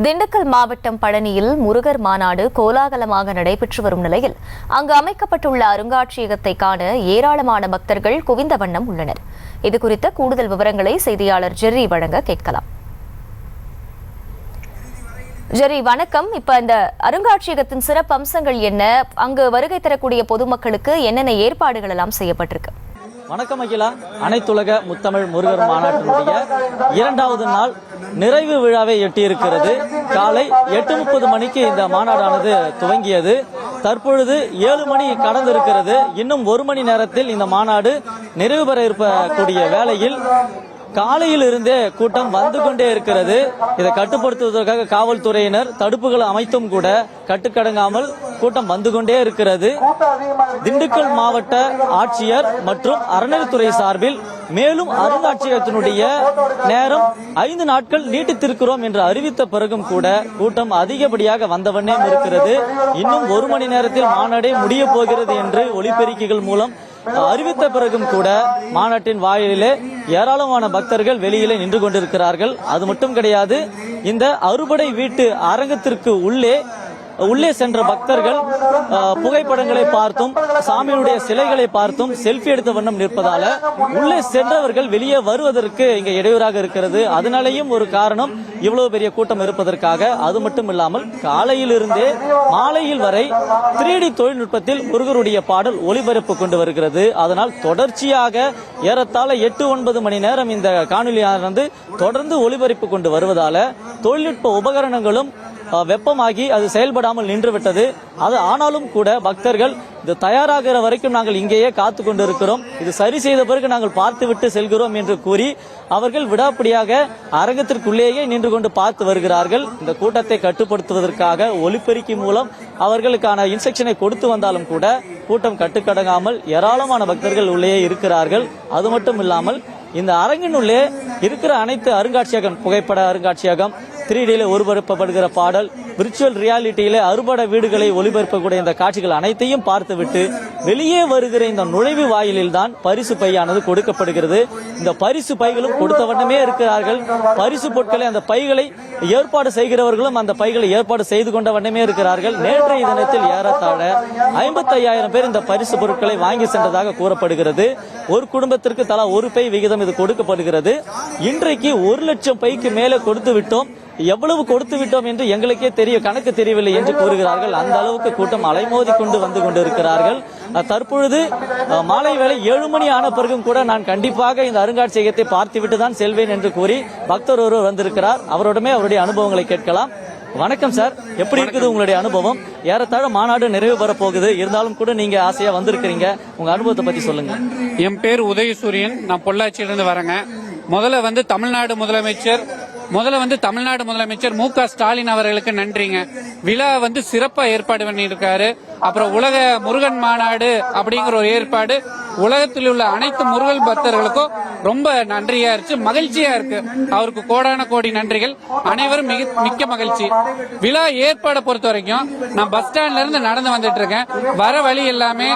திண்டுக்கல் மாவட்டம் பழனியில் முருகர் மாநாடு கோலாகலமாக நடைபெற்று வரும் நிலையில் அங்கு அமைக்கப்பட்டுள்ள அருங்காட்சியகத்தை காண ஏராளமான பக்தர்கள் குவிந்த வண்ணம் உள்ளனர். இதுகுறித்த கூடுதல் விவரங்களை செய்தியாளர் ஜெர்ரி வழங்க கேட்கலாம். ஜெர்ரி, வணக்கம். இப்ப இந்த அருங்காட்சியகத்தின் சிறப்பு அம்சங்கள் என்ன? அங்கு வருகை தரக்கூடிய பொதுமக்களுக்கு என்னென்ன ஏற்பாடுகள் எல்லாம் செய்யப்பட்டிருக்கு? வணக்கம் அகிலா. அனைத்துலக முத்தமிழ் முருகர் மாநாட்டினுடைய 2வது நாள் நிறைவு விழாவை எட்டியிருக்கிறது. காலை 8:30 மணிக்கு இந்த மாநாடானது துவங்கியது. தற்பொழுது 7 மணி கடந்திருக்கிறது. இன்னும் 1 மணி நேரத்தில் இந்த மாநாடு நிறைவு பெற இருக்கக்கூடிய வேளையில் காலையில் இருந்தே கூட்டம் வந்து கொண்டே இருக்கிறது. இதை கட்டுப்படுத்துவதற்காக காவல்துறையினர் தடுப்புகள் அமைத்தும் கூட கட்டுக்கடங்காமல் கூட்டம் வந்து கொண்டே இருக்கிறது. திண்டுக்கல் மாவட்ட ஆட்சியர் மற்றும் அறநிலைத்துறை சார்பில் மேலும் அருங்காட்சியகத்தினுடைய நேரம் 5 நாட்கள் நீட்டித்திருக்கிறோம் என்று அறிவித்த பிறகும் கூட கூட்டம் அதிகப்படியாக வந்தவண்ணே இருக்கிறது. இன்னும் 1 மணி நேரத்தில் மாநாடே முடிய போகிறது என்று ஒலிபெருக்கிகள் மூலம் அறிவித்த பிறகும் கூட மாநாட்டின் வாயிலே ஏராளமான பக்தர்கள் வெளியிலே நின்று கொண்டிருக்கிறார்கள். அது மட்டும் கிடையாது, இந்த அறுபடை வீட்டு அரங்கத்திற்கு உள்ளே சென்ற பக்தர்கள் புகைப்படங்களை பார்த்தும் சாமியுடைய சிலைகளை பார்த்தும் செல்ஃபி எடுத்த வண்ணம் நிற்பதால உள்ளே சென்றவர்கள் வெளியே வருவதற்கு இங்க இடையூறாக இருக்கிறது. அதனாலேயும் ஒரு காரணம் இவ்வளவு பெரிய கூட்டம் இருப்பதற்காக. அது மட்டும் இல்லாமல் காலையிலிருந்தே மாலையில் வரை 3D தொழில்நுட்பத்தில் முருகருடைய பாடல் ஒளிபரப்பு கொண்டு வருகிறது. அதனால் தொடர்ச்சியாக ஏறத்தாழ 8-9 மணி நேரம் இந்த காணொலியானது தொடர்ந்து ஒளிபரப்பு கொண்டு வருவதால தொழில்நுட்ப உபகரணங்களும் வெப்பமாகி அது செயல்படாமல் நின்றுவிட்டது. அது ஆனாலும் கூட பக்தர்கள் இது தயாராகிற வரைக்கும் நாங்கள் இங்கேயே காத்து கொண்டிருக்கிறோம், இது சரி செய்த பிறகு நாங்கள் பார்த்துவிட்டு செல்கிறோம் என்று கூறி அவர்கள் விடாப்பிடியாக அரங்கத்திற்குள்ளேயே நின்று கொண்டு பார்த்து வருகிறார்கள். இந்த கூட்டத்தை கட்டுப்படுத்துவதற்காக ஒலிபெருக்கி மூலம் அவர்களுக்கான இன்ஸ்ட்ரக்ஷனை கொடுத்து வந்தாலும் கூட கூட்டம் கட்டுக்கடங்காமல் ஏராளமான பக்தர்கள் உள்ளே இருக்கிறார்கள். அது மட்டும் இல்லாமல் இந்த அரங்கினுள்ளே இருக்கிற அனைத்து அருங்காட்சியகம், புகைப்பட அருங்காட்சியகம், 3Dயில ஒளிபரப்பப்படுகிற பாடல், விர்ச்சுவல் ரியாலிட்டியில அறுபட வீடுகளை ஒளிபரப்பக்கூடிய இந்த காட்சிகள் அனைத்தையும் பார்த்துவிட்டு வெளியே வருகிற இந்த நுழைவு வாயிலில் தான் பரிசு பையானது கொடுக்கப்படுகிறது. இந்த பரிசு பைகளும் கொடுத்த வண்ணமே இருக்கிறார்கள். பரிசு பொருட்களை அந்த பைகளை ஏற்பாடு செய்கிறவர்களும் அந்த பைகளை ஏற்பாடு செய்து கொண்ட வண்ணமே இருக்கிறார்கள். நேற்றைய தினத்தில் ஏறத்தாழ 55,000 பேர் இந்த பரிசு பொருட்களை வாங்கி சென்றதாக கூறப்படுகிறது. ஒரு குடும்பத்திற்கு தலா ஒரு பை விகிதம் இது கொடுக்கப்படுகிறது. இன்றைக்கு 1 லட்சம் பைக்கு மேலே கொடுத்து விட்டோம். எவ்வளவு கொடுத்து விட்டோம் என்று எங்களுக்கே கணக்கு தெரியவில்லை என்று கூறுகிறார்கள். அந்த அளவுக்கு கூட்டம் அலைமோதி கொண்டு வந்து கொண்டிருக்கிறார்கள். தற்பொழுது மாலை வேளை 7 மணி ஆன பிறகும் கூட நான் கண்டிப்பாக இந்த அருங்காட்சியகத்தை பார்த்துவிட்டு தான் செல்வேன் என்று கூறி பக்தர் ஒருவர் வந்திருக்கிறார். அவருடமே அவருடைய அனுபவங்களை கேட்கலாம். வணக்கம் சார், எப்படி இருக்குது உங்களுடைய அனுபவம்? ஏறத்தாழ மாநாடு நிறைவு பெற போகுது, இருந்தாலும் கூட நீங்க ஆசையா வந்திருக்கிறீங்க, உங்க அனுபவத்தை பத்தி சொல்லுங்க. என் பேர் உதயசூரியன், நான் பொள்ளாச்சியிலிருந்து வரேங்க. முதல்ல தமிழ்நாடு முதலமைச்சர் மு.க. ஸ்டாலின் அவர்களுக்கு நன்றிங்க. விழா சிறப்பா ஏற்பாடு பண்ணியிருக்காரு. அப்புறம் உலக முருகன் மாநாடு அப்படிங்கிற ஒரு ஏற்பாடு உலகத்தில் உள்ள அனைத்து முருகன் பக்தர்களுக்கும் ரொம்ப நன்றியா இருக்கு, மகிழ்ச்சியா இருக்கு. அவருக்கு கோடான கோடி நன்றிகள். அனைவரும் மிக்க மகிழ்ச்சி. விழா ஏற்பாடை பொறுத்த வரைக்கும் நான் பஸ் ஸ்டாண்ட்ல இருந்து நடந்து வந்துட்டு இருக்கேன். வர வழி எல்லாமே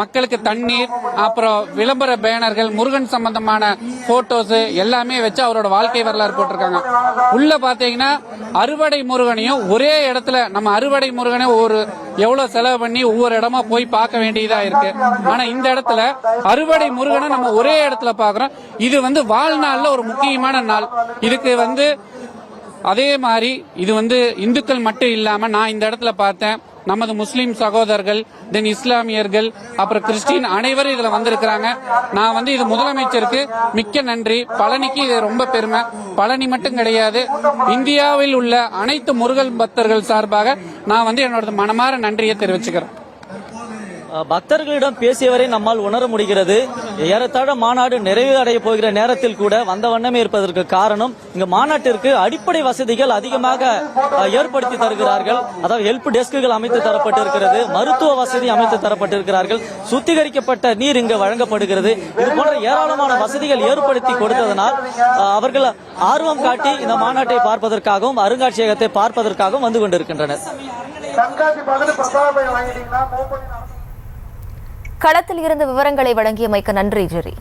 மக்களுக்கு தண்ணீர், அப்புறம் விளம்பர பேனர்கள், முருகன் சம்பந்தமான போட்டோஸ் எல்லாமே வச்சு அவரோட வாழ்க்கை வரலாறு போட்டிருக்காங்க. உள்ள பாத்தீங்கன்னா அறுபடை முருகனையும் ஒரே இடத்துல, நம்ம அறுபடை முருகனை எவ்வளவு செலவு பண்ணி ஒவ்வொரு இடமா போய் பார்க்க வேண்டியதா இருக்கு. ஆனா இந்த இடத்துல அறுபடை முருகனை நம்ம ஒரே இடத்துல பாக்குறோம். இது வாழ்நாள்ல ஒரு முக்கியமான நாள். இதுக்கு அதே மாதிரி இது இந்துக்கள் மட்டும் இல்லாம நான் இந்த இடத்துல பார்த்தேன், நமது முஸ்லீம் சகோதரர்கள், தென் இஸ்லாமியர்கள், அப்புறம் கிறிஸ்டின் அனைவரும் இதுல வந்திருக்கிறாங்க. நான் இது முதலமைச்சருக்கு மிக்க நன்றி. பழனிக்கு இது ரொம்ப பெருமை. பழனி மட்டும் கிடையாது, இந்தியாவில் உள்ள அனைத்து முருகன் பக்தர்கள் சார்பாக நான் என்னோட மனமாற நன்றியை தெரிவிச்சுக்கிறேன். பக்தர்களிடம் பேசியவரை நம்மால் உணர முடிகிறது. ஏறத்தாழ மாநாடு நிறைவு அடைய போகிற நேரத்தில் கூட வந்த வண்ணமே இருப்பதற்கு காரணம் இங்கு மாநாட்டிற்கு அடிப்படை வசதிகள் அதிகமாக ஏற்படுத்தி தருகிறார்கள். அதாவது ஹெல்ப் டெஸ்குகள் அமைத்து தரப்பட்டிருக்கிறது, மருத்துவ வசதி அமைத்து தரப்பட்டிருக்கிறார்கள், சுத்திகரிக்கப்பட்ட நீர் இங்கு வழங்கப்படுகிறது. இது போன்ற ஏராளமான வசதிகள் ஏற்படுத்தி கொடுத்ததனால் அவர்கள் ஆர்வம் காட்டி இந்த மாநாட்டை பார்ப்பதற்காகவும் அருங்காட்சியகத்தை பார்ப்பதற்காகவும் வந்து கொண்டிருக்கின்றனர். களத்தில் இருந்து விவரங்களை வழங்கியமைக்கு நன்றி ஜெரி.